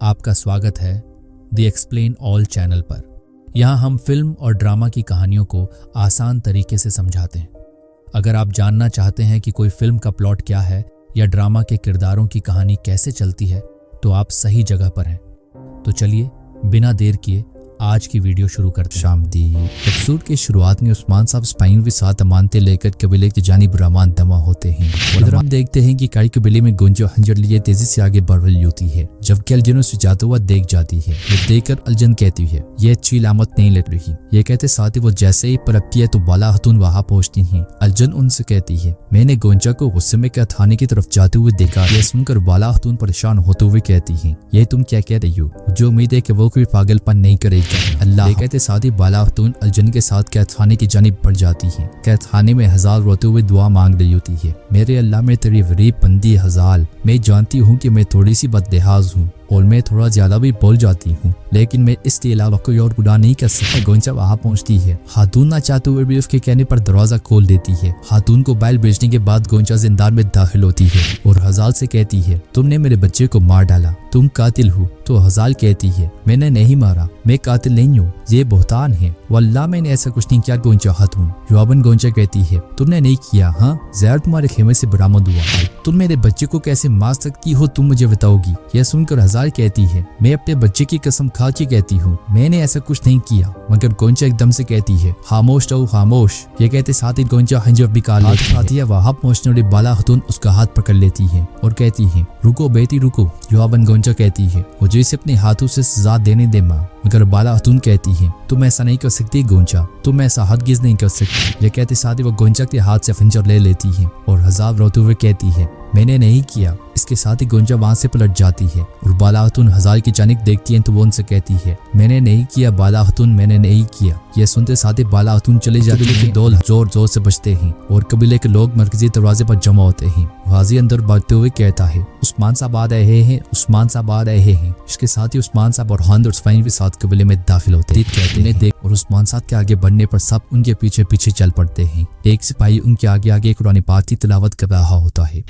आपका स्वागत है द एक्सप्लेन ऑल चैनल पर। यहाँ हम फिल्म और ड्रामा की कहानियों को आसान तरीके से समझाते हैं। अगर आप जानना चाहते हैं कि कोई फिल्म का प्लॉट क्या है या ड्रामा के किरदारों की कहानी कैसे चलती है, तो आप सही जगह पर हैं। तो चलिए बिना देर किए आज की वीडियो शुरू करते हैं। शामदी एपिसोड की शुरुआत में उस्मान साहब स्पाइन के साथ अमानते लेकर कबीले की जानिब रवान दवा होते हैं। इधर हम देखते हैं कि कई कबीले में गुंजो हंजर लिए तेजी से आगे बढ़ रही होती है, जबकि अलजन उसे जाता हुआ देख जाती है। ये देखकर अलजन कहती है ये अच्छी अलामत नहीं लग रही। ये कहते साथ ही वो जैसे ही पलटती है तो बाला खतून वहाँ पहुँचती है। अलजन उनसे कहती है मैंने गोंजा को गुस्से में क्या थाने की तरफ जाते हुए देखा। ये सुनकर बाला खतून परेशान होते हुए कहती है ये तुम क्या कह रही हो, मुझे उम्मीद है कि वो कोई पागलपन नहीं करेगी। अल्लाह। ये कहते साथ ही बाला खतून अलजन के साथ कैद खाने की जानिब बढ़ जाती है। कैद खाने में हजार रोते हुए दुआ मांग रही होती है, मेरे अल्लाह में तेरी गरीब बंदी हजार, मैं जानती हूँ कि मैं थोड़ी सी बदलिहाज हूँ और मैं थोड़ा ज्यादा भी बोल जाती हूँ, लेकिन मैं इसके अलावा कोई और गुनाह नहीं कर सकती। गोंजा वहाँ पहुँचती है। खातून ना चाहते हुए भी उसके कहने पर दरवाजा खोल देती है। खातून को बैल बेचने के बाद गोंजा जिंदान में दाखिल होती है और हजाल से कहती है तुमने मेरे बच्चे को मार डाला, तुम कातिल हो। तो हजाल कहती है मैंने नहीं मारा, मैं कातिल नहीं हूँ, ये बहतान है, वल्लाह मैंने ऐसा कुछ नहीं किया। गोंजा खातून जवाबन गोंजा कहती है तुमने नहीं किया, हाँ जहर तुम्हारे खेमे से बरामद हुआ, तुम मेरे बच्चे को कैसे मार सकती हो, तुम मुझे बताओगी। यह सुनकर हजाल कहती है मैं अपने बच्चे की कसम खा के कहती हूँ मैंने ऐसा कुछ नहीं किया। मगर गोंजा एकदम से कहती है खामोश रहो खामोश। ये कहते साथ ही गोंजा हंजर भी काल आती है। वहाँ पहुँचने वाली बाला खतून उसका हाथ पकड़ लेती है और कहती है रुको बेटी रुको। जवाबन गोंजा कहती है मुझे इसे अपने हाथों से सजा देने दे माँ। मगर बाला खतून कहती है तुम ऐसा नहीं कर सकती गोंजा, तुम ऐसा हरगिज नहीं कर सकती। ये कहते साथ ही वो गोंजा के हाथ से खंजर ले लेती है और हजार रोते हुए कहती है मैंने नहीं किया। इसके साथ ही गोंजा वहां से पलट जाती है और बाला खतून हजार की जानिब देखती है तो वो उनसे कहती है मैंने नहीं किया बाला खतून, मैंने नहीं किया। यह सुनते साथ ही बाला खतून चले जाती है। दौल जोर जोर से बजते हैं और कबीले के लोग मरकजी दरवाजे पर जमा होते हैं। गाजी अंदर भागते हुए कहता है उस्मान साहब आ रहे हैं, उस्मान साहब आ रहे हैं। इसके साथ ही उस्मान साहब और हांद और स्पाइन के साथ कबीले में दाखिल होते हैं। कहते हैं देख और उस्मान साहब के आगे बढ़ने पर सब उनके पीछे पीछे चल पड़ते हैं। एक सिपाही उनके आगे आगे कुरान पाक की तिलावत कर रहा होता है।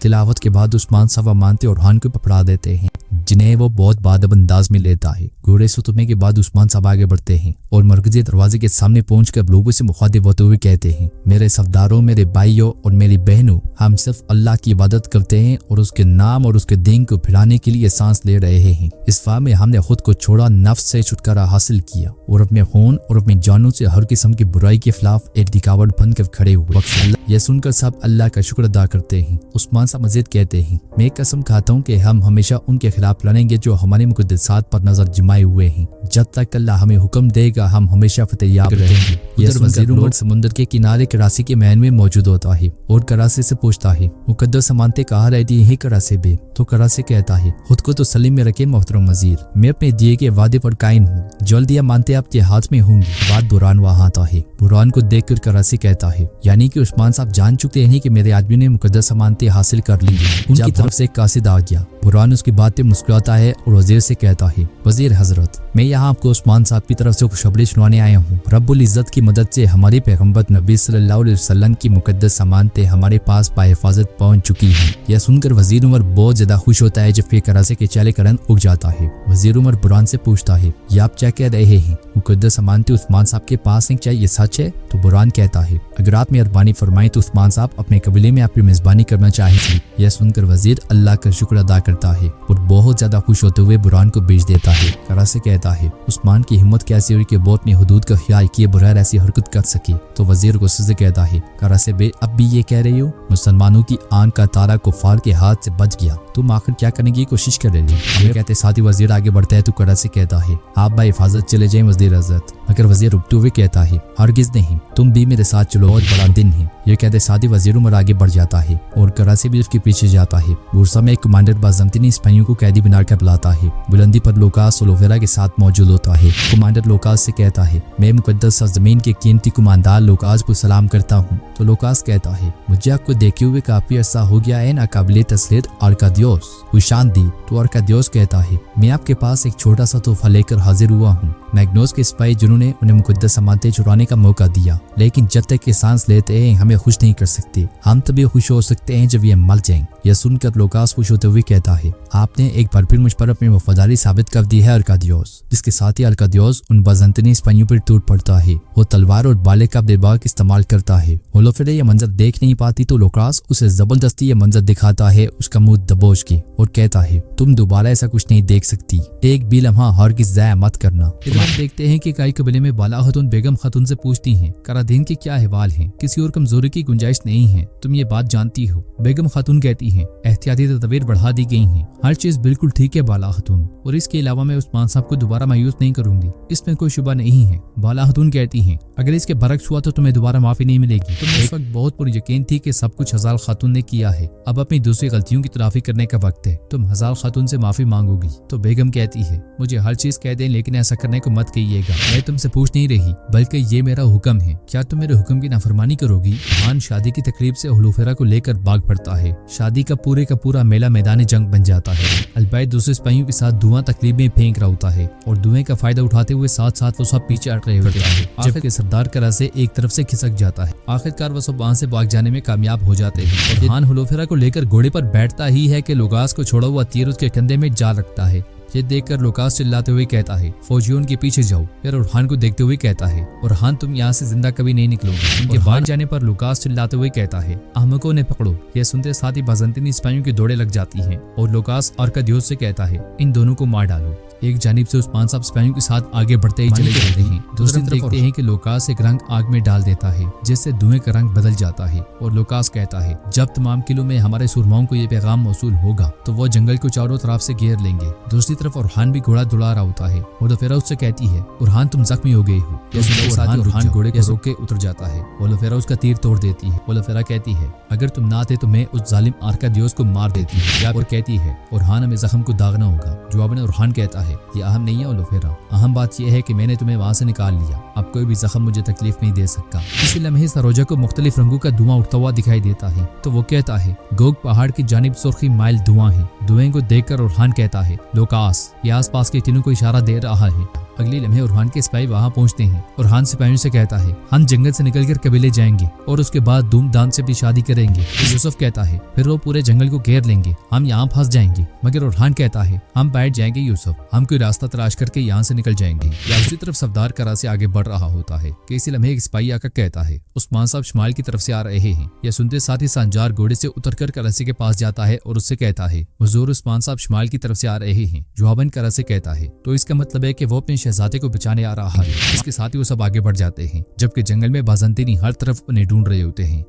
तिलावत के बाद उस्मान साहब मानते और हान को पकड़ा देते हैं, जिन्हें वो बहुत बादब अंदाज में लेता है। घोड़े से उतरने के बाद उस्मान साहब आगे बढ़ते हैं और मरकजी दरवाजे के सामने पहुंचकर लोगों से मुखातिब होते हुए कहते हैं मेरे सरदारों, मेरे भाइयों और मेरी बहनों, हम सिर्फ अल्लाह की इबादत करते हैं और उसके नाम और उसके दीन को फिराने के लिए सांस ले रहे हैं। इस फाह में हमने खुद को छोड़ा, नफ्स से छुटकारा हासिल किया और अपने खून और अपनी जानों से हर किस्म की बुराई के खिलाफ एक दिखावट बनकर खड़े हुए। यह सुनकर सब अल्लाह का शुक्र अदा करते हैं। उस्मान साहब मजीद कहते हैं मैं कसम खाता हूँ कि हम हमेशा उनके खिलाफ लड़ेंगे जो हमारे मुकद्दसात पर नजर जमाए हुए हैं। जब तक अल्लाह हमें हुक्म देगा हम हमेशा फतेहयाब रहेंगे। यह वज़ीर उमर समुद्र के किनारे कराची के महल में मौजूद होता है और कराची से पूछता है मुकद्दस अमानतें कहाँ रहती है कराची में। तो कराची कहता है खुद को तो सलीम में रखे मोहतरम वजीर, मैं अपने दिए के वादे पर कायम हूँ, जल्दी अमानतें आपके हाथ में होंगी। बात बुरहान वहाँ आता है। बुरहान को देखकर कराची कहता है यानी कि उस्मान साहब जान चुके हैं कि मेरे आदमी ने मुकद्दस अमानतें हासिल कर ली। उनकी तरफ से कासिद आ गया। बुरहान उसकी बात पे मुस्कुराता है और वजीर से कहता है वजीर हजरत, मैं यहाँ आपको उस्मान साहब की तरफ से खुशखबरी सुनाने आया हूँ। रब्बुल इज्जत की मदद से हमारे पैगम्बर नबी सल्लल्लाहु अलैहि वसल्लम की मुकद्दस अमानतें हमारे पास बाहिफाजत पहुँच चुकी हैं। यह सुनकर वजीर उमर बहुत ज्यादा खुश होता है, जबकि कराची के चेहरे का रंग उग जाता है। वजीर उमर बुरहान से पूछता है ये आप क्या कह रहे हैं, मुकद्दस अमानतें उस्मान साहब के पास हैं, क्या ये सच है? तो बुरहान कहता है अगर आप मेहरबानी फरमाएं तो उस्मान साहब अपने कबीले में आपकी मेजबानी करना चाहेंगे। यह सुनकर वजीर अल्लाह का शुक्र अदा करता है और बहुत ज्यादा खुश होते हुए बुरहान को भेज देता है। कराची कहता है उस्मान की हिम्मत कैसी हुई कि वो अपनी हुदूद का ख्याल किए बगैर ऐसी हरकत कर सके। तो वजीर गुस्से से कहता है कराची बे अब भी ये कह रही हो मुसलमानों की आन का तारा कुफार के हाथ से बच गया, तुम आखिर क्या करने की कोशिश कर रही हो। कहते साथ ही वजीर आगे बढ़ता है तो कराची कहता है आप बाहिफाजत चले जाएं वजीर हजरत। मगर वजीर रुकते हुए कहता है हरगिज नहीं, तुम भी मेरे साथ चलो, बहुत बड़ा दिन है। ये कहते साथ ही वजीर उमर आगे बढ़ जाता है और कराची भी उसके पीछे जाता है। बुरसा में एक कमांडर बाज़मतीनी सिपाहियों को कैदी बनाकर बुलाता है। बुलंदी पर लोकास सोलोफेरा के साथ मौजूद होता है। कमांडर लोकास से कहता है मैं मुकद्दस जमीन के कीमती कुमानदार लोकास को सलाम करता हूँ। तो लोकास कहता है मुझे आपको देखे हुए काफी अर्सा हो गया है नाकाबिले तस्लीर आर्कादियोस, खुशामदीद। तो आर्कादियोस कहता है मैं आपके पास एक छोटा सा तोहफा लेकर हाजिर हुआ हूँ, मैग्नोस के सिपाही जिन्होंने उन्हें मुकद्दस अमानतें चुराने का मौका दिया, लेकिन जब तक ये सांस लेते हैं हमें खुश नहीं कर सकते। हम तभी खुश हो सकते हैं जब ये मर जाएं। यह सुनकर लूकास खुश होते हुए कहता है, आपने एक बार फिर मुझ पर अपनी वफादारी साबित कर दी है अरकादियोस। जिसके साथ ही अरकादियोस उन बाज़ंतीनी सिपाहियों पर टूट पड़ता है। वो तलवार और बाले का बेबाक इस्तेमाल करता है। होलोफिरा ये मंजर देख नहीं पाती तो लूकास उसे जबरदस्ती ये मंजर दिखाता है, उसका मुंह दबोच के, और कहता है, तुम दोबारा ऐसा कुछ नहीं देख सकती, एक भी लम्हा हरगिज़ ज़ाया मत करना। इधर हम देखते हैं कि कई कबीले में बाला खातून बेगम खातून से पूछती हैं, कराधीन के क्या अहवाल हैं, किसी और कमजोरी की गुंजाइश नहीं है, तुम ये बात जानती हो। बेगम खातून कहती हैं, एहतियाती तदबीर बढ़ा दी गई हैं, हर चीज बिल्कुल ठीक है बाला खातून, और इसके अलावा मैं उस्मान साहब को दोबारा मायूस नहीं करूंगी, इसमें कोई शुबा नहीं है। बाला खातून कहती हैं, अगर इसके बरक्स हुआ तो तुम्हें दोबारा माफी नहीं मिलेगी। तुम्हें इस वक्त बहुत पूरी यकीन थी कि सब कुछ हज़ाल खातून ने किया है, अब अपनी दूसरी गलतियों की तलाफी करने का वक्त है, तुम हज़ाल खातून से माफी मांगोगी। तो बेगम कहती है, मुझे हर चीज कह दें लेकिन ऐसा करने को मत कहिएगा, मैं तुमसे पूछ नहीं रही बल्कि ये मेरा हुक्म है, क्या तुम मेरे हुक्म की नाफरमानी करोगी। खान शादी की तकरीब से हुलूफेरा को लेकर भाग पड़ता है। शादी का पूरा मेला मैदान जंग बन जाता है। अलबैद दूसरे सिपाहियों के साथ धुआं तकरीब में फेंक रहा होता है और धुएं का फायदा उठाते हुए साथ साथ वो सब पीछे हट रहे होते हैं, जबकि सरदार करा से एक तरफ से खिसक जाता है। आखिरकार वो सब वहां से भाग जाने में कामयाब हो जाते हैं और खान हुलूफेरा को लेकर घोड़े पर बैठता ही है कि लूकास को छोड़ा हुआ तीर उसके कंधे में जा लगता है। ये देखकर लूकास चिल्लाते हुए कहता है, फौजियों के पीछे जाओ। फिर उरहान को देखते हुए कहता है, उरहान तुम यहाँ से जिंदा कभी नहीं निकलोगे। उनके भाग जाने पर लूकास चिल्लाते हुए कहता है, अहमकों ने पकड़ो। यह सुनते साथ ही बाज़ंतीनी सिपाहियों की दौड़े लग जाती हैं और लूकास अरकादियोस से कहता है, इन दोनों को मार डालो। एक जानिब से उस्मान साहब सिपाहियों के साथ आगे बढ़ते ही चले जाते हैं। दूसरी तरफ देखते हैं कि लूकास एक रंग आग में डाल देता है जिससे धुएं का रंग बदल जाता है और लूकास कहता है, जब तमाम किलों में हमारे सुरमाओं को ये पैगाम मौसूल होगा तो वो जंगल को चारों तरफ से घेर लेंगे। दूसरी तरफ उरहान भी घोड़ा दुड़ा रहा होता है और फिर उससे कहती है, उरहान तुम जख्मी हो गई हो। उरहान घोड़े के रोक के उतर जाता है। ओलोफेरा उसका तीर तोड़ देती है। ओलोफेरा कहती है, अगर तुम ना थे तो मैं उस जालिम अरकादियोस को मार देती है। और कहती है, उरहान हमें जख्म को दागना होगा। जवाब में उरहान कहता है, ये अहम नहीं है ओलोफेरा, अहम बात यह है कि मैंने तुम्हें वहां से निकाल लिया, अब कोई भी जख्म मुझे तकलीफ नहीं दे सकता। इसी लम्हे सरोजा को मुख्तलिफ रंगों का धुआं उठता हुआ दिखाई देता है तो वो कहता है, गोग पहाड़ की जानिब सुर्खी माइल धुआं है। धुएं को देखकर उरहान कहता है, लूकास ये आसपास के टिनों को इशारा दे रहा है। अगले लम्हे उरहान के सिपाही वहां पहुंचते हैं। उरहान सिपाहियों से कहता है, हम जंगल से निकलकर कबीले जाएंगे और उसके बाद धूमधाम से भी शादी करेंगे। यूसुफ कहता है, फिर वो पूरे जंगल को घेर लेंगे, हम यहाँ फंस जाएंगे। मगर उरहान कहता है, हम बैठ जाएंगे यूसुफ, हम कोई रास्ता तलाश करके यहाँ से निकल जाएंगे। या उसी तरफ सफदार करा से आगे बढ़ रहा होता है कि इसी लम्हे एक सिपाही आकर कहता है, उस्मान साहब शुमाल की तरफ से आ रहे हैं। यह सुनते साथ ही संजार घोड़े से उतरकर करासी के पास जाता है और उससे कहता है, हुजूर उस्मान साहब शुमाल की तरफ से आ रहे हैं। जवाबन करा से कहता है, तो इसका मतलब है कि वो अपने शहजादे को बचाने आ रहा है। इसके साथ ही वो सब आगे बढ़ जाते हैं जबकि जंगल में बाज़ंतीनी हर तरफ उन्हें ढूंढ रहे होते हैं।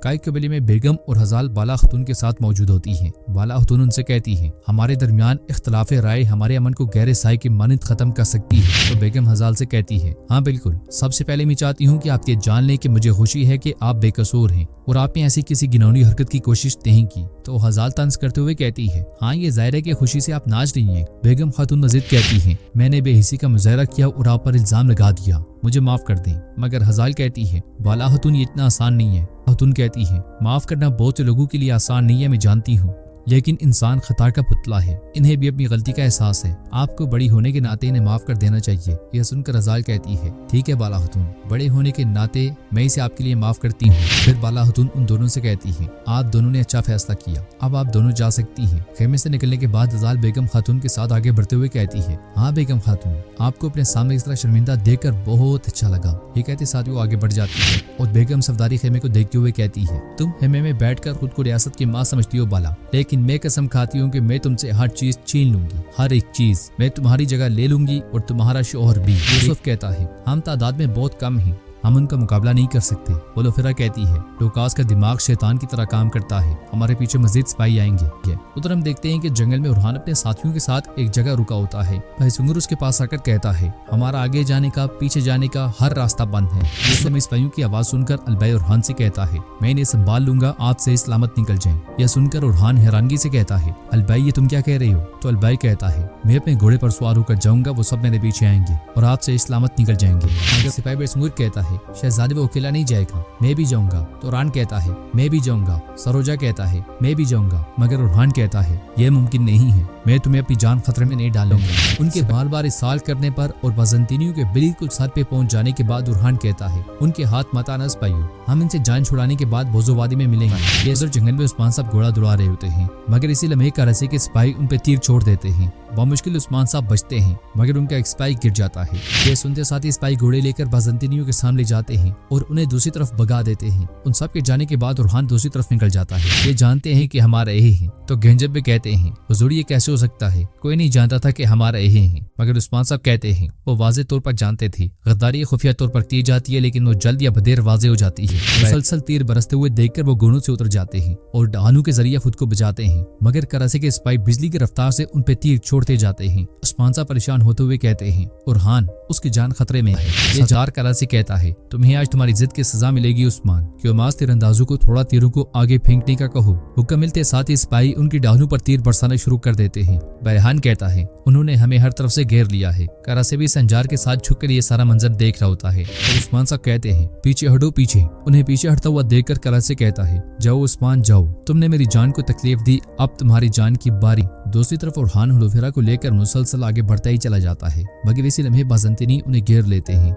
काई कबीले में बेगम और हज़ाल बाला खातून के साथ मौजूद होती हैं। बाला खातून उनसे कहती हैं, हमारे दरमियान इख्तलाफ राय हमारे अमन को गहरे साए की मानंद खत्म कर सकती है। तो बेगम हज़ाल से कहती है, हाँ बिल्कुल, सबसे पहले मैं चाहती हूँ कि आप ये जान लें कि मुझे खुशी है कि आप बेकसूर हैं और आपने ऐसी किसी घिनौनी हरकत की कोशिश नहीं की। तो हज़ाल तंज करते हुए कहती है, हाँ ये जाहिर है कि खुशी से आप नाच रही हैं। बेगम खातून मजीद कहती हैं, मैंने बेहिसी का मुजाहरा किया और आप पर इल्जाम लगा दिया, मुझे माफ कर दें। मगर हज़ाल कहती है, बाला खातून ये इतना आसान नहीं है। खातून कहती है, माफ करना बहुत से लोगों के लिए आसान नहीं है, मैं जानती हूँ, लेकिन इंसान खता का पुतला है, इन्हें भी अपनी गलती का एहसास है, आपको बड़ी होने के नाते इन्हें माफ कर देना चाहिए। यह सुनकर हज़ाल कहती है, ठीक है बाला खातून, बड़े होने के नाते मैं इसे आपके लिए माफ करती हूँ। फिर बाला खातून उन दोनों से कहती है, आप दोनों ने अच्छा फैसला किया, अब आप दोनों जा सकती हैं। खेमे से निकलने के बाद हज़ाल बेगम खातून के साथ आगे बढ़ते हुए कहती है, हाँ बेगम खातून, आपको अपने सामने इस तरह शर्मिंदा देखकर बहुत अच्छा लगा। ये कहते साथ वो आगे बढ़ जाती है और बेगम सफदारी खेमे को देखते हुए कहती है, तुम खेमे में बैठकर खुद को रियासत की माँ समझती हो बाला, लेकिन मैं कसम खाती हूँ कि मैं तुमसे हर चीज छीन लूंगी, हर एक चीज मैं तुम्हारी जगह ले लूंगी और तुम्हारा शोहर भी। यूसुफ कहता है, हम तादाद में बहुत कम हैं, हम उनका मुकाबला नहीं कर सकते। ओलोफेरा कहती है, लूकास का दिमाग शैतान की तरह काम करता है, हमारे पीछे मजीद सिपाही आएंगे। उधर हम देखते हैं कि जंगल में उरहान अपने साथियों के साथ एक जगह रुका होता है। भाई सुंगर उसके पास आकर कहता है, हमारा आगे जाने का पीछे जाने का हर रास्ता बंद है। इस समय सिपाहियों की आवाज सुनकर अलबाई उरहान से कहता है, मैं इन्हें संभाल लूंगा, आप सही सलामत निकल जाएं। यह सुनकर उरहान हैरानगी से कहता है, अलबाई ये तुम क्या कह रहे हो? तो अलबाई कहता है, मैं अपने घोड़े पर सवार होकर जाऊंगा, वो सब मेरे पीछे आएंगे और आप सही सलामत निकल जाएंगे। सिपाही सुंगर कहता है, है शहजादे वो अकेला नहीं जाएगा, मैं भी जाऊंगा। तो उरहान कहता है मैं भी जाऊंगा। सरोजा कहता है मैं भी जाऊंगा, मगर उरहान कहता है यह मुमकिन नहीं है, मैं तुम्हें अपनी जान खतरे में नहीं डालूंगा। उनके बार बार इसाल करने पर और बाज़ंतीनियों के बिल्कुल सर पे पहुंच जाने के बाद उरहान कहता है उनके हाथ मत आना सिपाहियों, हम इनसे जान छुड़ाने के बाद बोझो वादी में मिलेंगे। ये जंगल में उस्मान साहब घोड़ा दौड़ा रहे होते हैं, मगर इसी लम्हे कराची के सिपाही उन पे तीर छोड़ देते हैं। बामुश्किल उस्मान साहब बचते हैं, मगर उनका एक सिपाही गिर जाता है। ये सुनते साथ ही सिपाही घोड़े लेकर बाज़ंतीनियों के सामने जाते हैं और उन्हें दूसरी तरफ भगा देते हैं। उन सब के जाने के बाद उरहान दूसरी तरफ निकल जाता है। ये जानते हैं कि हमारा यही है, तो गंजब भी कहते हैं हुजूर ये कैसे हो सकता है, कोई नहीं जानता था कि हमारा यही है। मगर उस्मान साहब कहते हैं वो वाज़ेह तौर पर जानते थे, गद्दारी खुफिया तौर पर की जाती है, लेकिन वो जल्द या बदेर वाज़ेह हो जाती है। मुसलसल तीर बरसते हुए देखकर वो घोड़ों से उतर जाते हैं और डानू के जरिए खुद को बचाते हैं, मगर कराची के सिपाही बिजली की रफ्तार से उन पे तीर छोड़ते जाते हैं। उस्मान साहब परेशान होते हुए कहते हैं उरहान उसकी जान खतरे में है। ये जार कराची कहता है तुम्हें आज तुम्हारी जिद की सजा मिलेगी उस्मान, क्यों माज तीरंदाजों को थोड़ा तीरों को आगे फेंकने का कहो। हुक्म मिलते साथ ही सिपाही उनकी डाहनों पर तीर बरसाना शुरू कर देते हैं। बरहान कहता है उन्होंने हमें हर तरफ से घेर लिया है। कराची भी संजार के साथ झुककर ये सारा मंजर देख रहा होता है और उस्मान साहब कहते हैं पीछे हटो पीछे। उन्हें पीछे हटता हुआ देखकर कराची कहता है जाओ उस्मान जाओ, तुमने मेरी जान को तकलीफ दी, अब तुम्हारी जान की बारी। दूसरी तरफ उरहान हुलफेरा को लेकर मुसलसल आगे बढ़ता ही चला जाता है, मगर इसी लम्हे बाज़ंतीनी उन्हें घेर लेते हैं।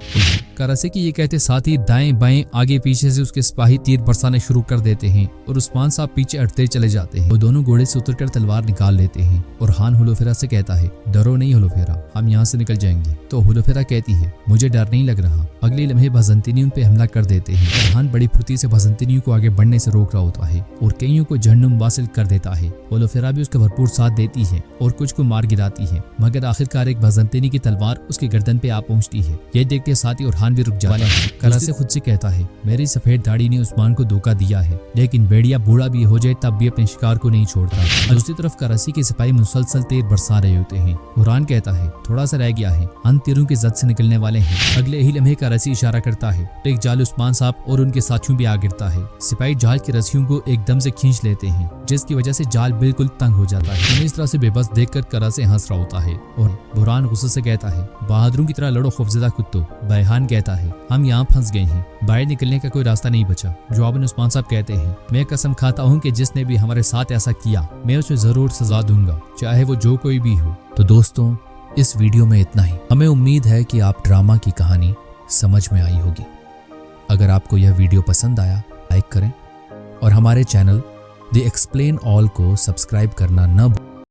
कराची की ये कहते साथ ही दाएं बाएं आगे पीछे से उसके सिपाही तीर बरसाने शुरू कर देते हैं और उस्मान साहब पीछे हटते चले जाते हैं। वो दोनों घोड़े से उतरकर तलवार निकाल लेते हैं। उरहान हुलफेरा से कहता है डरो नहीं हुलफेरा, हम यहाँ से निकल जाएंगे। तो हुलफेरा कहती है मुझे डर नहीं लग रहा। अगले लम्हे बाज़ंतीनी उन पे हमला कर देते हैं। उरहान बड़ी फुर्ती से बाज़ंतीनियों को आगे बढ़ने से रोक रहा होता है और कईयों को जहन्नुम वासिल कर देता है। हुलफेरा भी उसका भरपूर साथ देती है और कुछ को मार गिराती है, मगर आखिरकार एक बाज़ंतीनी की तलवार उसकी गर्दन पे आ पहुंचती है। ये देखते साथ ही उरहान भी रुक जाता है। कराची खुद से कहता है मेरी सफेद दाढ़ी ने उस्मान को धोखा दिया है, लेकिन भेड़िया बूढ़ा भी हो जाए तब भी अपने शिकार को नहीं छोड़ता। दूसरी तरफ कराची के सिपाही मुसलसल तीर बरसा रहे होते हैं। उरहान कहता है थोड़ा सा रह गया है, हम तीरों की जद से निकलने वाले हैं। अगले ही लम्हे कराची इशारा करता है तो एक जाल उस्मान साहब और उनके साथियों पे आ गिरता है। सिपाही जाल की रस्सियों को एकदम से खींच लेते हैं, जिसकी वजह से जाल बिल्कुल तंग हो जाता है। उन्हें इस तरह से बेबस देखकर कराची हंस रहा होता है और बुरहान गुस्से से कहता है बहादुरों की तरह लड़ो खौफजदा कुत्तों। बरहान कहता है हम यहाँ फंस गए हैं, बाहर निकलने का कोई रास्ता नहीं बचा। जवाबन उस्मान साहब कहते हैं मैं कसम खाता हूँ कि जिसने भी हमारे साथ ऐसा किया मैं उसे जरूर सजा दूंगा, चाहे वो जो कोई भी हो। तो दोस्तों इस वीडियो में इतना ही। हमें उम्मीद है कि आप ड्रामा की कहानी समझ में आई होगी। अगर आपको यह वीडियो पसंद आया लाइक करें और हमारे चैनल द एक्सप्लेन ऑल को सब्सक्राइब करना न भूलें।